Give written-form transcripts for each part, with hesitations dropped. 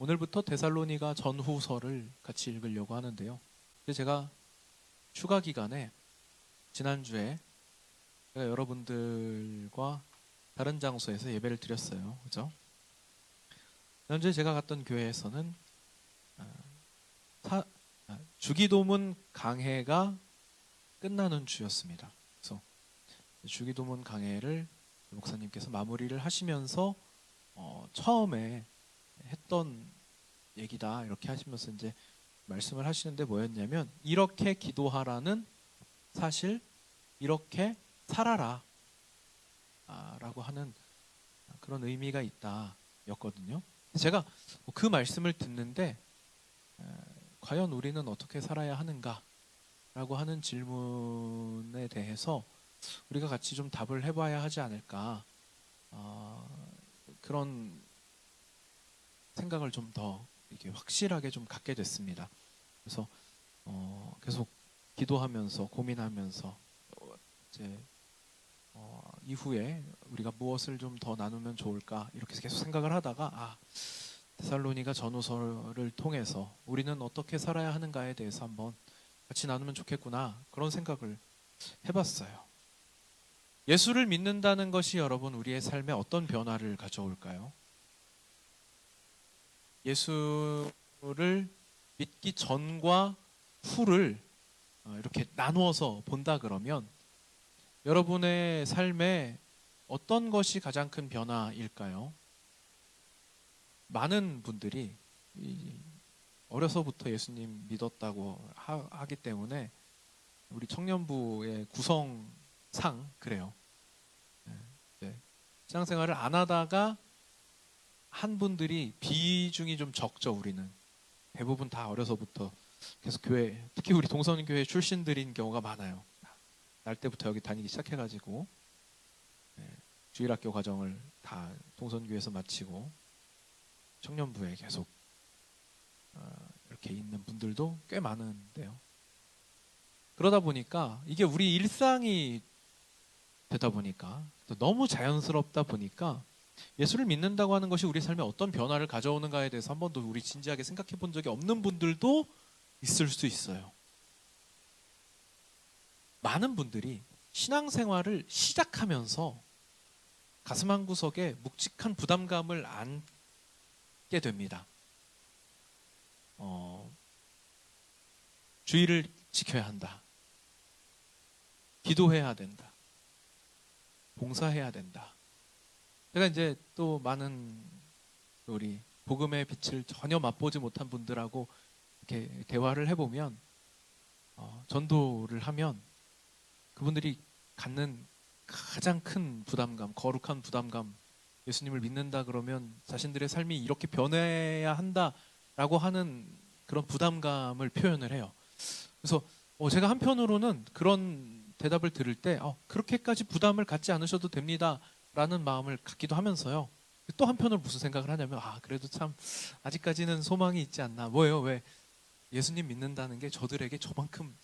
오늘부터 데살로니가 전후서를 같이 읽으려고 하는데요. 제가 휴가 기간에 지난주에 제가 여러분들과 다른 장소에서 예배를 드렸어요. 그죠? 지난주에 제가 갔던 교회에서는 주기도문 강해가 끝나는 주였습니다. 그래서 주기도문 강해를 목사님께서 마무리를 하시면서 처음에 했던 얘기다 이렇게 하시면서 이제 말씀을 하시는데 뭐였냐면, 이렇게 기도하라는, 사실 이렇게 살아라 라고 하는 그런 의미가 있다 였거든요. 제가 그 말씀을 듣는데 과연 우리는 어떻게 살아야 하는가 라고 하는 질문에 대해서 우리가 같이 좀 답을 해봐야 하지 않을까, 그런 생각을 좀 더 이렇게 확실하게 좀 갖게 됐습니다. 그래서 계속 기도하면서 고민하면서 이제 이후에 우리가 무엇을 좀 더 나누면 좋을까 이렇게 계속 생각을 하다가 데살로니가 전후서를 통해서 우리는 어떻게 살아야 하는가에 대해서 한번 같이 나누면 좋겠구나, 그런 생각을 해봤어요. 예수를 믿는다는 것이 여러분 우리의 삶에 어떤 변화를 가져올까요? 예수를 믿기 전과 후를 이렇게 나누어서 본다 그러면 여러분의 삶에 어떤 것이 가장 큰 변화일까요? 많은 분들이 어려서부터 예수님 믿었다고 하기 때문에 우리 청년부의 구성상 그래요. 신앙생활을 안 하다가 한 분들이 비중이 좀 적죠. 우리는 대부분 다 어려서부터 계속 교회, 특히 우리 동선교회 출신들인 경우가 많아요. 날 때부터 여기 다니기 시작해가지고 주일학교 과정을 다 동선교회에서 마치고 청년부에 계속 이렇게 있는 분들도 꽤 많은데요. 그러다 보니까 이게 우리 일상이 되다 보니까, 너무 자연스럽다 보니까 예수를 믿는다고 하는 것이 우리 삶에 어떤 변화를 가져오는가에 대해서 한 번도 우리 진지하게 생각해 본 적이 없는 분들도 있을 수 있어요. 많은 분들이 신앙생활을 시작하면서 가슴 한구석에 묵직한 부담감을 안게 됩니다. 주의를 지켜야 한다. 기도해야 된다. 봉사해야 된다. 제가 이제 또 많은 우리 복음의 빛을 전혀 맛보지 못한 분들하고 이렇게 대화를 해보면 전도를 하면 그분들이 갖는 가장 큰 부담감, 거룩한 부담감, 예수님을 믿는다 그러면 자신들의 삶이 이렇게 변해야 한다라고 하는 그런 부담감을 표현을 해요. 그래서 제가 한편으로는 그런 대답을 들을 때 그렇게까지 부담을 갖지 않으셔도 됩니다 라는 마음을 갖기도 하면서요, 또 한편으로 무슨 생각을 하냐면 그래도 참 아직까지는 소망이 있지 않나. 뭐예요? 왜 예수님 믿는다는 게 저들에게 저만큼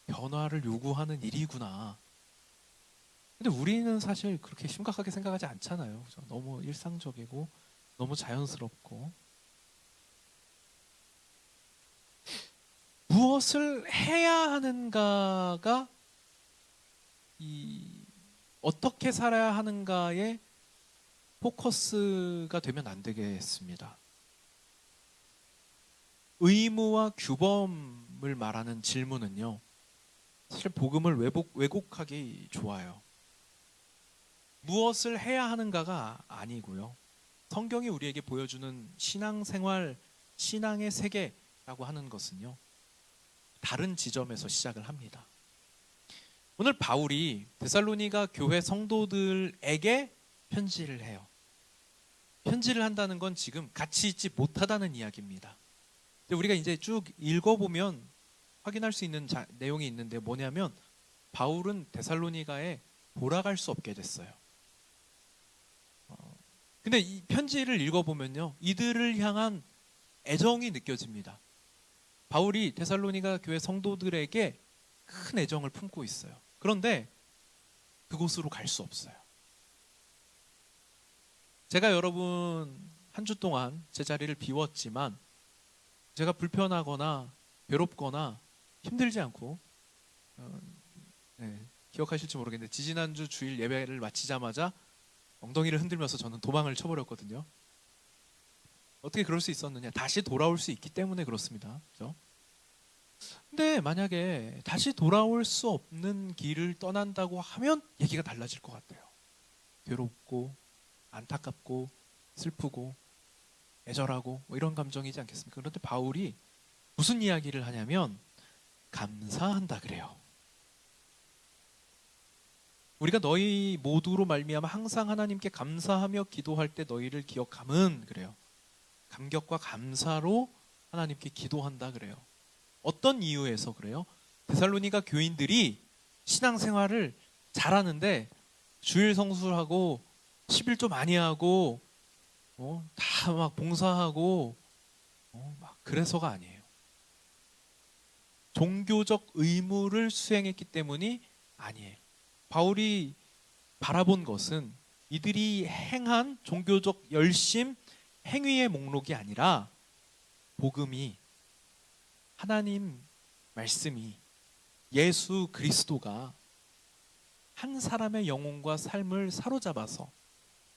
변화를 요구하는 일이구나. 근데 우리는 사실 그렇게 심각하게 생각하지 않잖아요. 그죠? 너무 일상적이고 너무 자연스럽고. 무엇을 해야 하는가가 어떻게 살아야 하는가의 포커스가 되면 안 되겠습니다. 의무와 규범을 말하는 질문은요, 사실 복음을 왜곡하기 좋아요. 무엇을 해야 하는가가 아니고요, 성경이 우리에게 보여주는 신앙생활, 신앙의 세계라고 하는 것은요, 다른 지점에서 시작을 합니다. 오늘 바울이 데살로니가 교회 성도들에게 편지를 해요. 편지를 한다는 건 지금 같이 있지 못하다는 이야기입니다. 우리가 이제 쭉 읽어보면 확인할 수 있는 내용이 있는데, 뭐냐면 바울은 데살로니가에 돌아갈 수 없게 됐어요. 근데 이 편지를 읽어보면요, 이들을 향한 애정이 느껴집니다. 바울이 데살로니가 교회 성도들에게 큰 애정을 품고 있어요. 그런데 그곳으로 갈 수 없어요. 제가 여러분 한 주 동안 제 자리를 비웠지만 제가 불편하거나 괴롭거나 힘들지 않고 네, 기억하실지 모르겠는데 지지난주 주일 예배를 마치자마자 엉덩이를 흔들면서 저는 도망을 쳐버렸거든요. 어떻게 그럴 수 있었느냐? 다시 돌아올 수 있기 때문에 그렇습니다. 그렇죠? 근데 만약에 다시 돌아올 수 없는 길을 떠난다고 하면 얘기가 달라질 것 같아요. 괴롭고 안타깝고 슬프고 애절하고 뭐 이런 감정이지 않겠습니까? 그런데 바울이 무슨 이야기를 하냐면 감사한다 그래요. 우리가 너희 모두로 말미암아 항상 하나님께 감사하며 기도할 때 너희를 기억함은 그래요. 감격과 감사로 하나님께 기도한다 그래요. 어떤 이유에서 그래요? 데살로니가 교인들이 신앙생활을 잘하는데 주일 성수하고 11조 많이 하고 다 막 봉사하고 막 그래서가 아니에요. 종교적 의무를 수행했기 때문이 아니에요. 바울이 바라본 것은 이들이 행한 종교적 열심, 행위의 목록이 아니라 복음이 하나님 말씀이 예수 그리스도가 한 사람의 영혼과 삶을 사로잡아서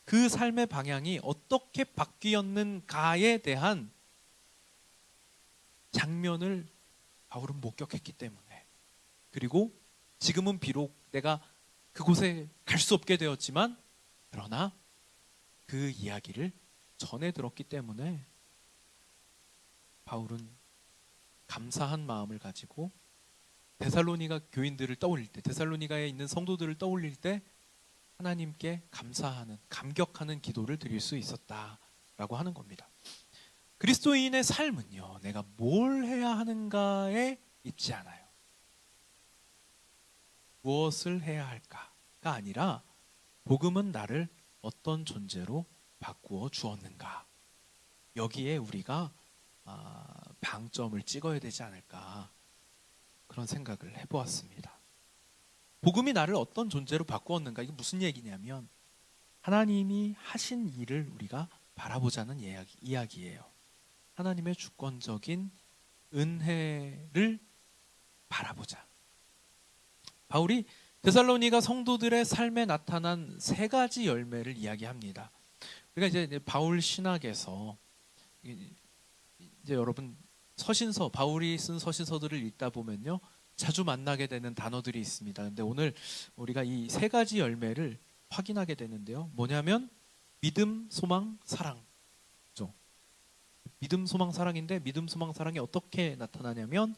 그 삶의 방향이 어떻게 바뀌었는가에 대한 장면을 바울은 목격했기 때문에 그리고 지금은 비록 내가 그곳에 갈 수 없게 되었지만 그러나 그 이야기를 전해 들었기 때문에 바울은 감사한 마음을 가지고 데살로니가 교인들을 떠올릴 때 데살로니가에 있는 성도들을 떠올릴 때 하나님께 감사하는 감격하는 기도를 드릴 수 있었다라고 하는 겁니다. 그리스도인의 삶은요, 내가 뭘 해야 하는가에 있지 않아요. 무엇을 해야 할까가 아니라 복음은 나를 어떤 존재로 바꾸어 주었는가. 여기에 우리가 방점을 찍어야 되지 않을까 그런 생각을 해보았습니다. 복음이 나를 어떤 존재로 바꾸었는가, 이게 무슨 얘기냐면 하나님이 하신 일을 우리가 바라보자는 이야기예요. 하나님의 주권적인 은혜를 바라보자. 바울이 데살로니가 성도들의 삶에 나타난 세 가지 열매를 이야기합니다. 우리가 이제 바울 신학에서 이제 여러분 서신서, 바울이 쓴 서신서들을 읽다 보면요 자주 만나게 되는 단어들이 있습니다. 근데 오늘 우리가 이 세 가지 열매를 확인하게 되는데요. 뭐냐면 믿음, 소망, 사랑. 그렇죠? 믿음, 소망, 사랑인데 믿음, 소망, 사랑이 어떻게 나타나냐면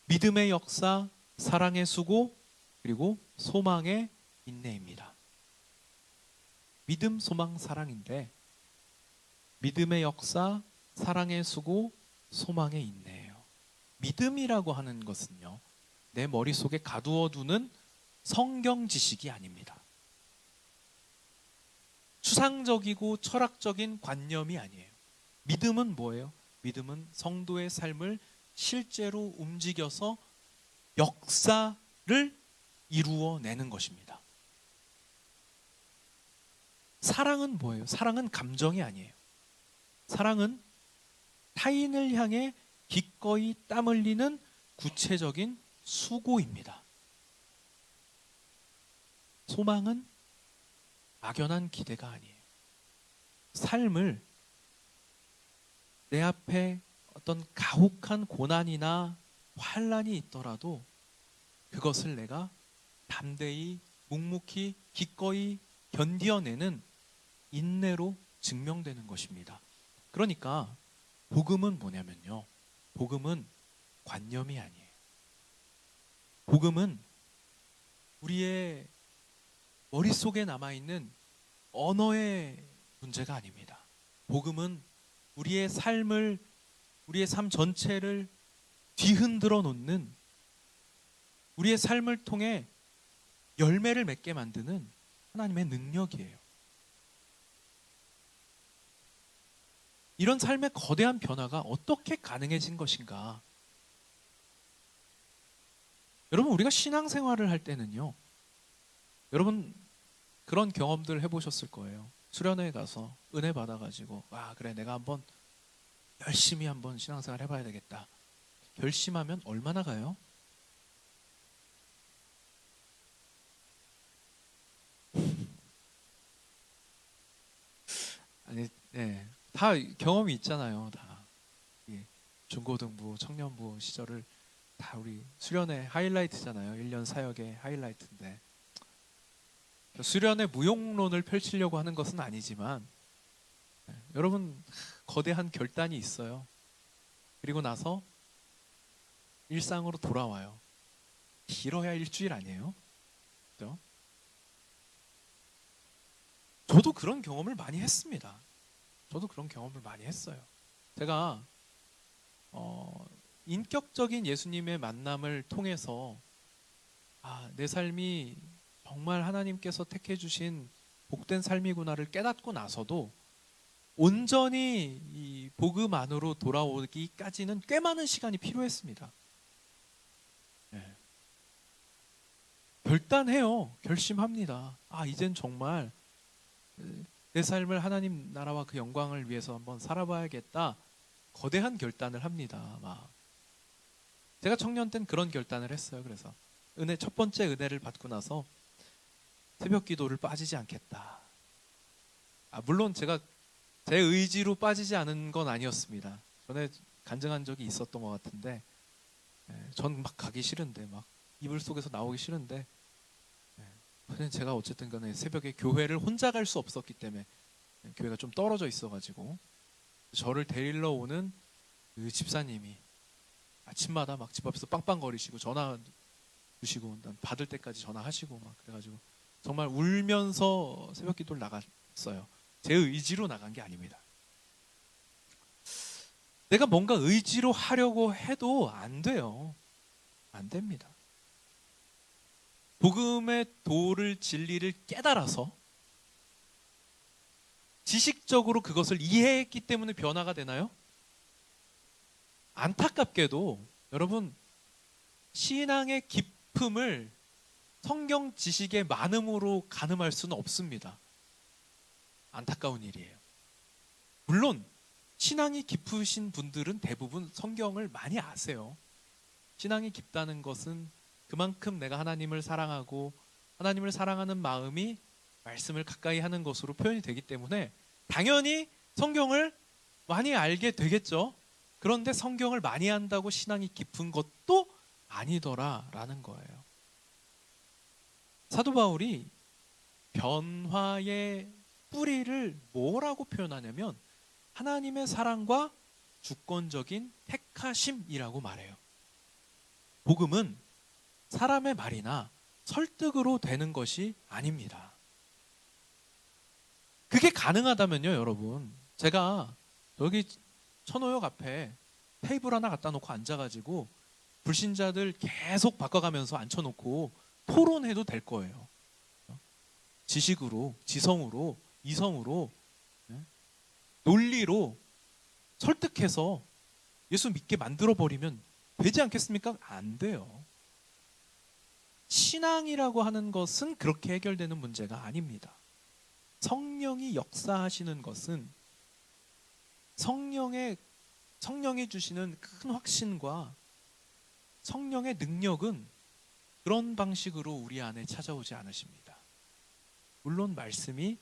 믿음의 역사, 사랑의 수고, 그리고 소망의 인내입니다. 믿음, 소망, 사랑인데 믿음의 역사, 사랑의 수고, 소망의 인내예요. 믿음이라고 하는 것은요, 내 머릿속에 가두어 두는 성경 지식이 아닙니다. 추상적이고 철학적인 관념이 아니에요. 믿음은 뭐예요? 믿음은 성도의 삶을 실제로 움직여서 역사를 이루어내는 것입니다. 사랑은 뭐예요? 사랑은 감정이 아니에요. 사랑은 타인을 향해 기꺼이 땀 흘리는 구체적인 수고입니다. 소망은 막연한 기대가 아니에요. 삶을 내 앞에 어떤 가혹한 고난이나 환난이 있더라도 그것을 내가 담대히 묵묵히 기꺼이 견뎌내는 인내로 증명되는 것입니다. 그러니까 복음은 뭐냐면요, 복음은 관념이 아니에요. 복음은 우리의 머릿속에 남아있는 언어의 문제가 아닙니다. 복음은 우리의 삶을, 우리의 삶 전체를 뒤흔들어 놓는, 우리의 삶을 통해 열매를 맺게 만드는 하나님의 능력이에요. 이런 삶의 거대한 변화가 어떻게 가능해진 것인가? 여러분, 우리가 신앙생활을 할 때는요, 여러분 그런 경험들 해보셨을 거예요. 수련회 가서 은혜 받아가지고 와 그래 내가 한번 열심히 한번 신앙생활 해봐야 되겠다. 결심하면 얼마나 가요? 아니, 네, 다 경험이 있잖아요. 다 예, 중고등부, 청년부 시절을 다 우리 수련회 하이라이트잖아요. 1년 사역의 하이라이트인데 수련회 무용론을 펼치려고 하는 것은 아니지만 여러분 거대한 결단이 있어요. 그리고 나서 일상으로 돌아와요. 길어야 일주일 아니에요? 그죠? 저도 그런 경험을 많이 했습니다. 저도 그런 경험을 많이 했어요. 제가 인격적인 예수님의 만남을 통해서 내 삶이 정말 하나님께서 택해 주신 복된 삶이구나를 깨닫고 나서도 온전히 이 복음 안으로 돌아오기까지는 꽤 많은 시간이 필요했습니다. 네. 결단해요. 결심합니다. 이젠 정말 내 삶을 하나님 나라와 그 영광을 위해서 한번 살아봐야겠다. 거대한 결단을 합니다. 제가 청년 땐 그런 결단을 했어요. 그래서 첫 번째 은혜를 받고 나서 새벽 기도를 빠지지 않겠다. 물론 제가 제 의지로 빠지지 않은 건 아니었습니다. 전에 간증한 적이 있었던 것 같은데 전 막 가기 싫은데 막 이불 속에서 나오기 싫은데 제가 어쨌든 간에 새벽에 교회를 혼자 갈 수 없었기 때문에 교회가 좀 떨어져 있어가지고 저를 데리러 오는 그 집사님이 아침마다 막 집 앞에서 빵빵거리시고 전화 주시고 받을 때까지 전화하시고 막 그래가지고 정말 울면서 새벽 기도를 나갔어요. 제 의지로 나간 게 아닙니다. 내가 뭔가 의지로 하려고 해도 안 돼요. 안 됩니다. 복음의 도를 진리를 깨달아서 지식적으로 그것을 이해했기 때문에 변화가 되나요? 안타깝게도 여러분 신앙의 깊음을 성경 지식의 많음으로 가늠할 수는 없습니다. 안타까운 일이에요. 물론 신앙이 깊으신 분들은 대부분 성경을 많이 아세요. 신앙이 깊다는 것은 그만큼 내가 하나님을 사랑하고 하나님을 사랑하는 마음이 말씀을 가까이 하는 것으로 표현이 되기 때문에 당연히 성경을 많이 알게 되겠죠. 그런데 성경을 많이 한다고 신앙이 깊은 것도 아니더라라는 거예요. 사도 바울이 변화의 뿌리를 뭐라고 표현하냐면 하나님의 사랑과 주권적인 택하심이라고 말해요. 복음은 사람의 말이나 설득으로 되는 것이 아닙니다. 그게 가능하다면요, 여러분. 제가 여기 천호역 앞에 테이블 하나 갖다 놓고 앉아가지고 불신자들 계속 바꿔가면서 앉혀놓고 토론해도 될 거예요. 지식으로, 지성으로, 이성으로, 논리로 설득해서 예수 믿게 만들어버리면 되지 않겠습니까? 안 돼요. 신앙이라고 하는 것은 그렇게 해결되는 문제가 아닙니다. 성령이 역사하시는 것은 성령이 주시는 큰 확신과 성령의 능력은 그런 방식으로 우리 안에 찾아오지 않으십니다. 물론 말씀이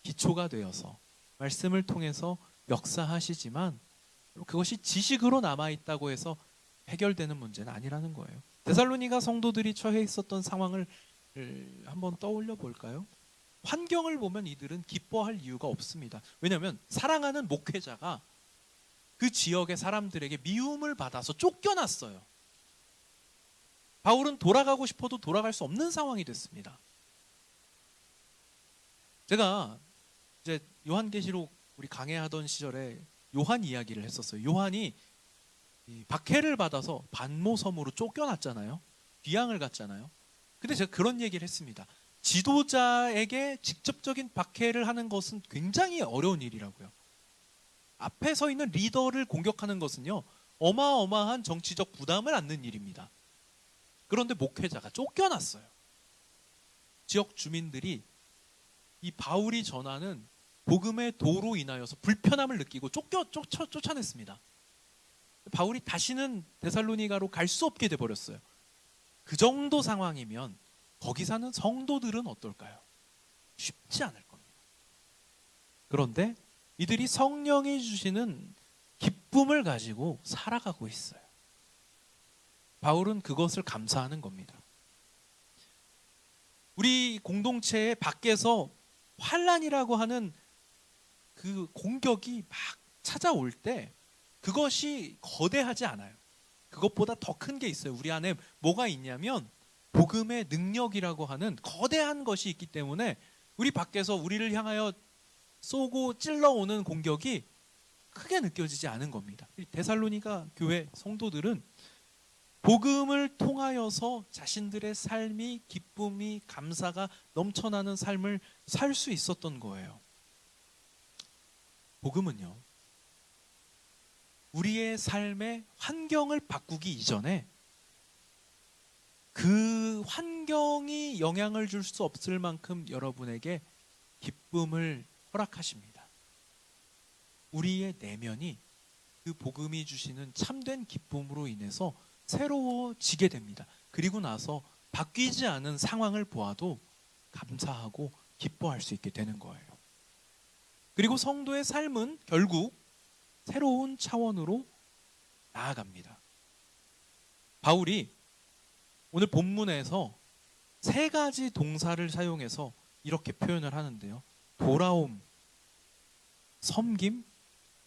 기초가 되어서 말씀을 통해서 역사하시지만 그것이 지식으로 남아있다고 해서 해결되는 문제는 아니라는 거예요. 데살로니가 성도들이 처해 있었던 상황을 한번 떠올려 볼까요? 환경을 보면 이들은 기뻐할 이유가 없습니다. 왜냐하면 사랑하는 목회자가 그 지역의 사람들에게 미움을 받아서 쫓겨났어요. 바울은 돌아가고 싶어도 돌아갈 수 없는 상황이 됐습니다. 제가 이제 요한계시록 우리 강해하던 시절에 요한 이야기를 했었어요. 요한이 박해를 받아서 반모섬으로 쫓겨났잖아요. 귀양을 갔잖아요. 근데 제가 그런 얘기를 했습니다. 지도자에게 직접적인 박해를 하는 것은 굉장히 어려운 일이라고요. 앞에 서 있는 리더를 공격하는 것은요, 어마어마한 정치적 부담을 안는 일입니다. 그런데 목회자가 쫓겨났어요. 지역 주민들이 이 바울이 전하는 복음의 도로 인하여서 불편함을 느끼고 쫓아냈습니다. 바울이 다시는 데살로니가로 갈 수 없게 돼버렸어요. 그 정도 상황이면 거기 사는 성도들은 어떨까요? 쉽지 않을 겁니다. 그런데 이들이 성령이 주시는 기쁨을 가지고 살아가고 있어요. 바울은 그것을 감사하는 겁니다. 우리 공동체의 밖에서 환난이라고 하는 그 공격이 막 찾아올 때 그것이 거대하지 않아요. 그것보다 더 큰 게 있어요. 우리 안에 뭐가 있냐면 복음의 능력이라고 하는 거대한 것이 있기 때문에 우리 밖에서 우리를 향하여 쏘고 찔러오는 공격이 크게 느껴지지 않은 겁니다. 데살로니가 교회 성도들은 복음을 통하여서 자신들의 삶이 기쁨이 감사가 넘쳐나는 삶을 살 수 있었던 거예요. 복음은요, 우리의 삶의 환경을 바꾸기 이전에 그 환경이 영향을 줄 수 없을 만큼 여러분에게 기쁨을 허락하십니다. 우리의 내면이 그 복음이 주시는 참된 기쁨으로 인해서 새로워지게 됩니다. 그리고 나서 바뀌지 않은 상황을 보아도 감사하고 기뻐할 수 있게 되는 거예요. 그리고 성도의 삶은 결국 새로운 차원으로 나아갑니다. 바울이 오늘 본문에서 세 가지 동사를 사용해서 이렇게 표현을 하는데요. 돌아옴, 섬김,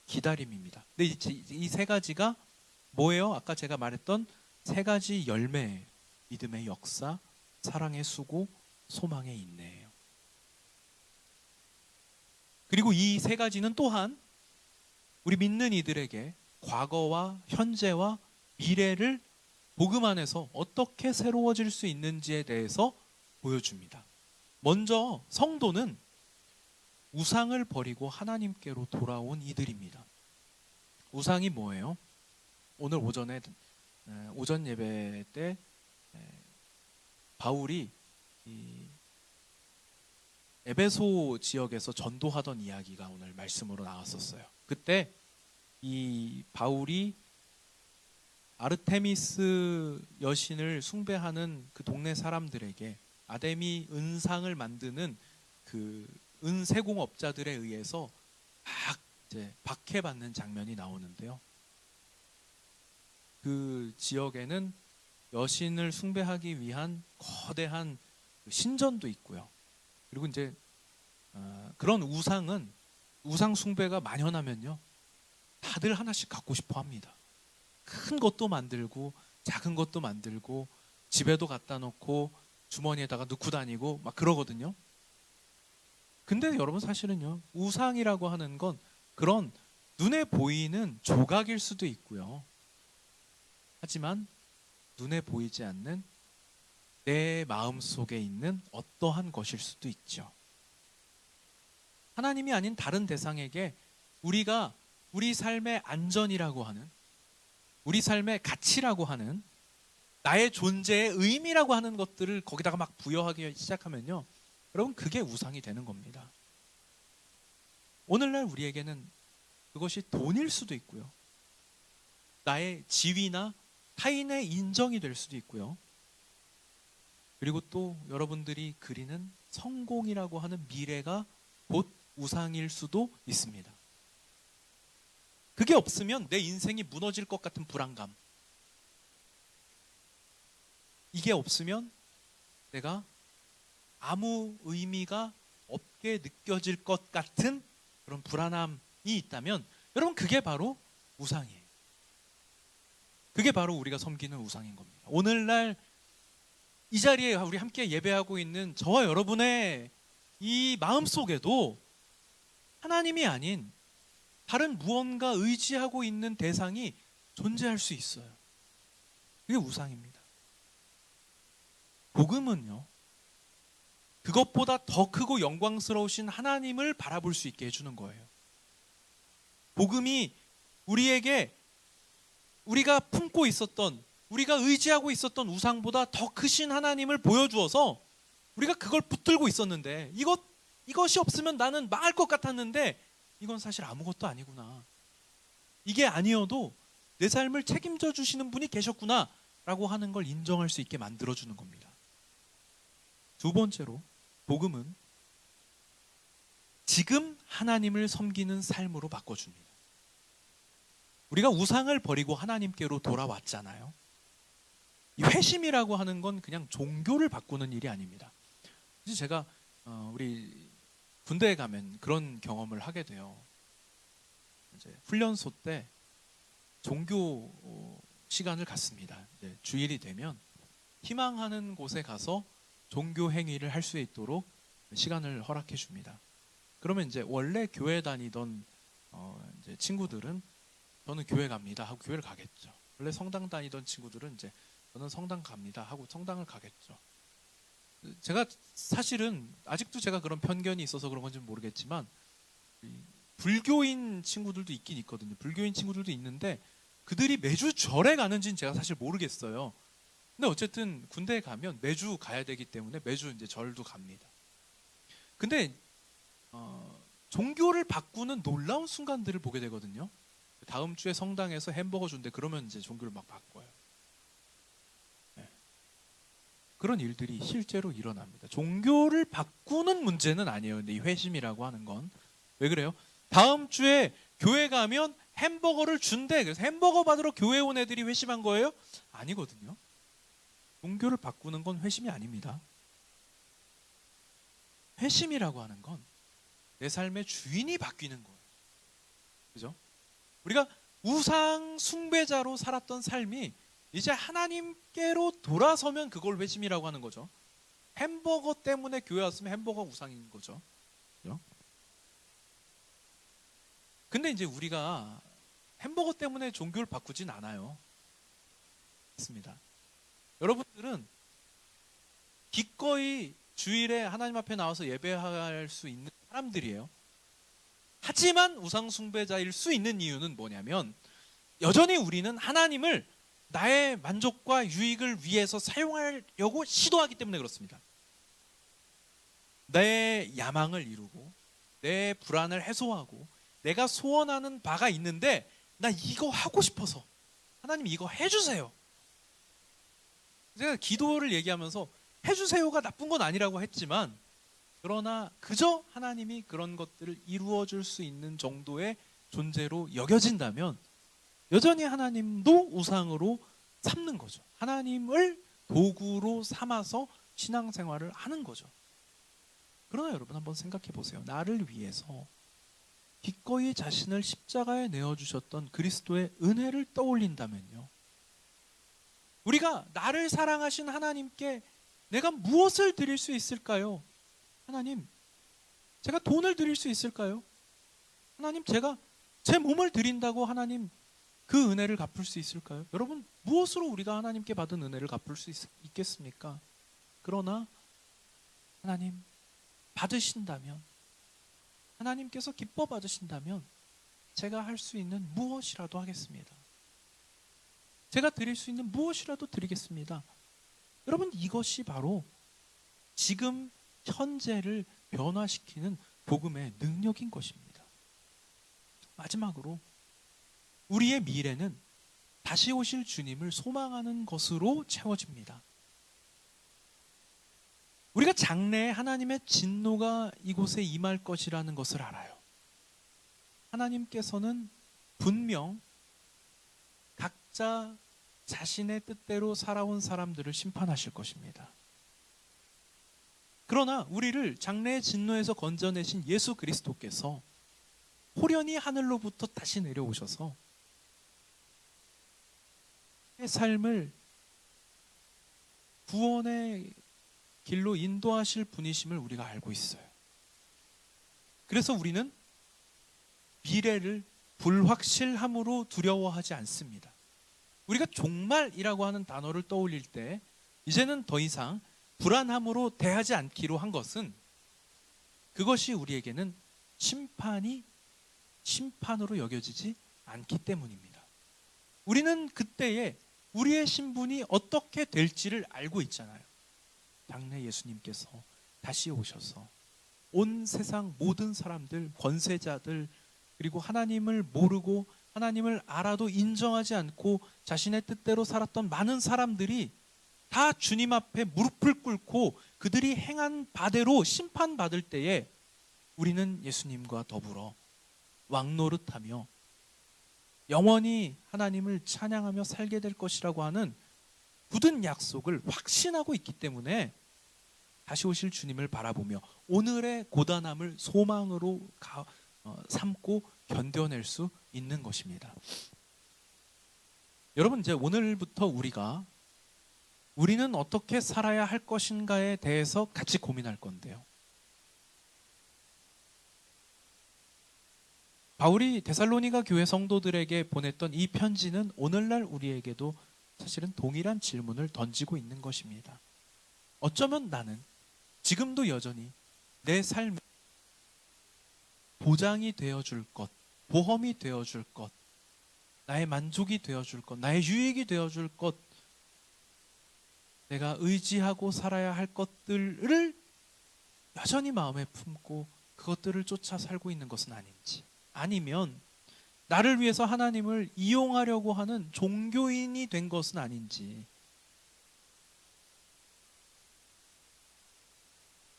기다림입니다. 근데 이 세 가지가 뭐예요? 아까 제가 말했던 세 가지 열매, 믿음의 역사, 사랑의 수고, 소망의 인내예요. 그리고 이 세 가지는 또한 우리 믿는 이들에게 과거와 현재와 미래를 복음 안에서 어떻게 새로워질 수 있는지에 대해서 보여줍니다. 먼저 성도는 우상을 버리고 하나님께로 돌아온 이들입니다. 우상이 뭐예요? 오늘 오전 예배 때 바울이 이 에베소 지역에서 전도하던 이야기가 오늘 말씀으로 나왔었어요. 그때 이 바울이 아르테미스 여신을 숭배하는 그 동네 사람들에게 아데미 은상을 만드는 그 은세공업자들에 의해서 막 이제 박해받는 장면이 나오는데요. 그 지역에는 여신을 숭배하기 위한 거대한 신전도 있고요. 그리고 이제 그런 우상 숭배가 만연하면요, 다들 하나씩 갖고 싶어 합니다. 큰 것도 만들고 작은 것도 만들고 집에도 갖다 놓고 주머니에다가 넣고 다니고 막 그러거든요. 근데 여러분 사실은요, 우상이라고 하는 건 그런 눈에 보이는 조각일 수도 있고요. 하지만 눈에 보이지 않는 내 마음 속에 있는 어떠한 것일 수도 있죠. 하나님이 아닌 다른 대상에게 우리가 우리 삶의 안전이라고 하는, 우리 삶의 가치라고 하는, 나의 존재의 의미라고 하는 것들을 거기다가 막 부여하기 시작하면요, 여러분 그게 우상이 되는 겁니다. 오늘날 우리에게는 그것이 돈일 수도 있고요, 나의 지위나 타인의 인정이 될 수도 있고요, 그리고 또 여러분들이 그리는 성공이라고 하는 미래가 곧 우상일 수도 있습니다. 그게 없으면 내 인생이 무너질 것 같은 불안감, 이게 없으면 내가 아무 의미가 없게 느껴질 것 같은 그런 불안함이 있다면 여러분 그게 바로 우상이에요. 그게 바로 우리가 섬기는 우상인 겁니다. 오늘날 이 자리에 우리 함께 예배하고 있는 저와 여러분의 이 마음속에도 하나님이 아닌 다른 무언가 의지하고 있는 대상이 존재할 수 있어요. 그게 우상입니다. 복음은요, 그것보다 더 크고 영광스러우신 하나님을 바라볼 수 있게 해주는 거예요. 복음이 우리에게 우리가 품고 있었던, 우리가 의지하고 있었던 우상보다 더 크신 하나님을 보여주어서 우리가 그걸 붙들고 있었는데 이것이 없으면 나는 망할 것 같았는데 이건 사실 아무것도 아니구나. 이게 아니어도 내 삶을 책임져 주시는 분이 계셨구나 라고 하는 걸 인정할 수 있게 만들어주는 겁니다. 두 번째로 복음은 지금 하나님을 섬기는 삶으로 바꿔줍니다. 우리가 우상을 버리고 하나님께로 돌아왔잖아요. 이 회심이라고 하는 건 그냥 종교를 바꾸는 일이 아닙니다. 제가 우리 군대에 가면 그런 경험을 하게 돼요. 이제 훈련소 때 종교 시간을 갖습니다. 이제 주일이 되면 희망하는 곳에 가서 종교 행위를 할 수 있도록 시간을 허락해 줍니다. 그러면 이제 원래 교회 다니던 이제 친구들은 저는 교회 갑니다 하고 교회를 가겠죠. 원래 성당 다니던 친구들은 이제 저는 성당 갑니다 하고 성당을 가겠죠. 제가 사실은 아직도 제가 그런 편견이 있어서 그런 건지 모르겠지만 불교인 친구들도 있긴 있거든요. 불교인 친구들도 있는데 그들이 매주 절에 가는지는 제가 사실 모르겠어요. 근데 어쨌든 군대에 가면 매주 가야 되기 때문에 매주 이제 절도 갑니다. 근데 종교를 바꾸는 놀라운 순간들을 보게 되거든요. 다음 주에 성당에서 햄버거 준대 그러면 이제 종교를 막 바꿔요. 네. 그런 일들이 실제로 일어납니다. 종교를 바꾸는 문제는 아니에요. 근데 이 회심이라고 하는 건 왜 그래요? 다음 주에 교회 가면 햄버거를 준대. 그래서 햄버거 받으러 교회 온 애들이 회심한 거예요? 아니거든요. 종교를 바꾸는 건 회심이 아닙니다. 회심이라고 하는 건 내 삶의 주인이 바뀌는 거예요. 그죠? 우리가 우상 숭배자로 살았던 삶이 이제 하나님께로 돌아서면 그걸 회심이라고 하는 거죠. 햄버거 때문에 교회 왔으면 햄버거 우상인 거죠. 그죠? 근데 이제 우리가 햄버거 때문에 종교를 바꾸진 않아요. 맞습니다. 여러분들은 기꺼이 주일에 하나님 앞에 나와서 예배할 수 있는 사람들이에요. 하지만 우상 숭배자일 수 있는 이유는 뭐냐면 여전히 우리는 하나님을 나의 만족과 유익을 위해서 사용하려고 시도하기 때문에 그렇습니다. 내 야망을 이루고 내 불안을 해소하고 내가 소원하는 바가 있는데 나 이거 하고 싶어서 하나님 이거 해주세요. 제가 기도를 얘기하면서 해주세요가 나쁜 건 아니라고 했지만 그러나 그저 하나님이 그런 것들을 이루어 줄 수 있는 정도의 존재로 여겨진다면 여전히 하나님도 우상으로 삼는 거죠. 하나님을 도구로 삼아서 신앙생활을 하는 거죠. 그러나 여러분 한번 생각해 보세요. 나를 위해서 기꺼이 자신을 십자가에 내어주셨던 그리스도의 은혜를 떠올린다면요. 우리가 나를 사랑하신 하나님께 내가 무엇을 드릴 수 있을까요? 하나님, 제가 돈을 드릴 수 있을까요? 하나님, 제가 제 몸을 드린다고 하나님 그 은혜를 갚을 수 있을까요? 여러분, 무엇으로 우리가 하나님께 받은 은혜를 갚을 수 있겠습니까? 그러나 하나님 받으신다면, 하나님께서 기뻐 받으신다면 제가 할 수 있는 무엇이라도 하겠습니다. 제가 드릴 수 있는 무엇이라도 드리겠습니다. 여러분, 이것이 바로 지금 현재를 변화시키는 복음의 능력인 것입니다. 마지막으로 우리의 미래는 다시 오실 주님을 소망하는 것으로 채워집니다. 우리가 장래에 하나님의 진노가 이곳에 임할 것이라는 것을 알아요. 하나님께서는 분명 각자 자신의 뜻대로 살아온 사람들을 심판하실 것입니다. 그러나 우리를 장래의 진노에서 건져내신 예수 그리스도께서 호련히 하늘로부터 다시 내려오셔서 의 삶을 구원의 길로 인도하실 분이심을 우리가 알고 있어요. 그래서 우리는 미래를 불확실함으로 두려워하지 않습니다. 우리가 종말이라고 하는 단어를 떠올릴 때 이제는 더 이상 불안함으로 대하지 않기로 한 것은 그것이 우리에게는 심판으로 여겨지지 않기 때문입니다. 우리는 그때에 우리의 신분이 어떻게 될지를 알고 있잖아요. 장래 예수님께서 다시 오셔서 온 세상 모든 사람들, 권세자들, 그리고 하나님을 모르고 하나님을 알아도 인정하지 않고 자신의 뜻대로 살았던 많은 사람들이 다 주님 앞에 무릎을 꿇고 그들이 행한 바대로 심판받을 때에 우리는 예수님과 더불어 왕노릇하며 영원히 하나님을 찬양하며 살게 될 것이라고 하는 굳은 약속을 확신하고 있기 때문에 다시 오실 주님을 바라보며 오늘의 고단함을 소망으로 삼고 견뎌낼 수 있는 것입니다. 여러분, 이제 오늘부터 우리는 어떻게 살아야 할 것인가에 대해서 같이 고민할 건데요. 바울이 데살로니가 교회 성도들에게 보냈던 이 편지는 오늘날 우리에게도 사실은 동일한 질문을 던지고 있는 것입니다. 어쩌면 나는 지금도 여전히 내 삶에 보장이 되어줄 것, 보험이 되어줄 것, 나의 만족이 되어줄 것, 나의 유익이 되어줄 것, 내가 의지하고 살아야 할 것들을 여전히 마음에 품고 그것들을 쫓아 살고 있는 것은 아닌지, 아니면 나를 위해서 하나님을 이용하려고 하는 종교인이 된 것은 아닌지,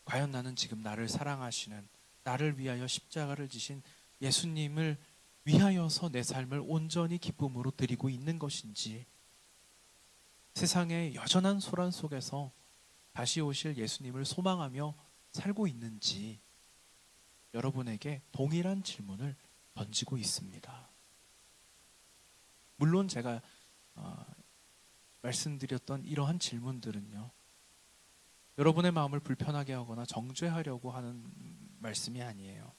과연 나는 지금 나를 사랑하시는, 나를 위하여 십자가를 지신 예수님을 위하여서 내 삶을 온전히 기쁨으로 드리고 있는 것인지, 세상의 여전한 소란 속에서 다시 오실 예수님을 소망하며 살고 있는지 여러분에게 동일한 질문을 던지고 있습니다. 물론 제가 말씀드렸던 이러한 질문들은요, 여러분의 마음을 불편하게 하거나 정죄하려고 하는 말씀이 아니에요.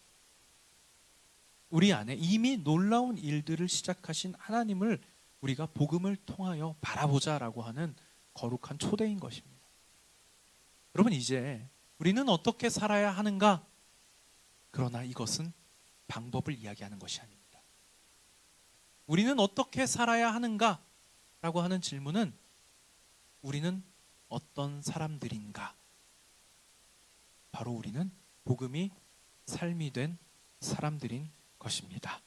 우리 안에 이미 놀라운 일들을 시작하신 하나님을 우리가 복음을 통하여 바라보자라고 하는 거룩한 초대인 것입니다. 여러분, 이제 우리는 어떻게 살아야 하는가? 그러나 이것은 방법을 이야기하는 것이 아닙니다. 우리는 어떻게 살아야 하는가? 라고 하는 질문은 우리는 어떤 사람들인가? 바로 우리는 복음이 삶이 된 사람들인 것입니다.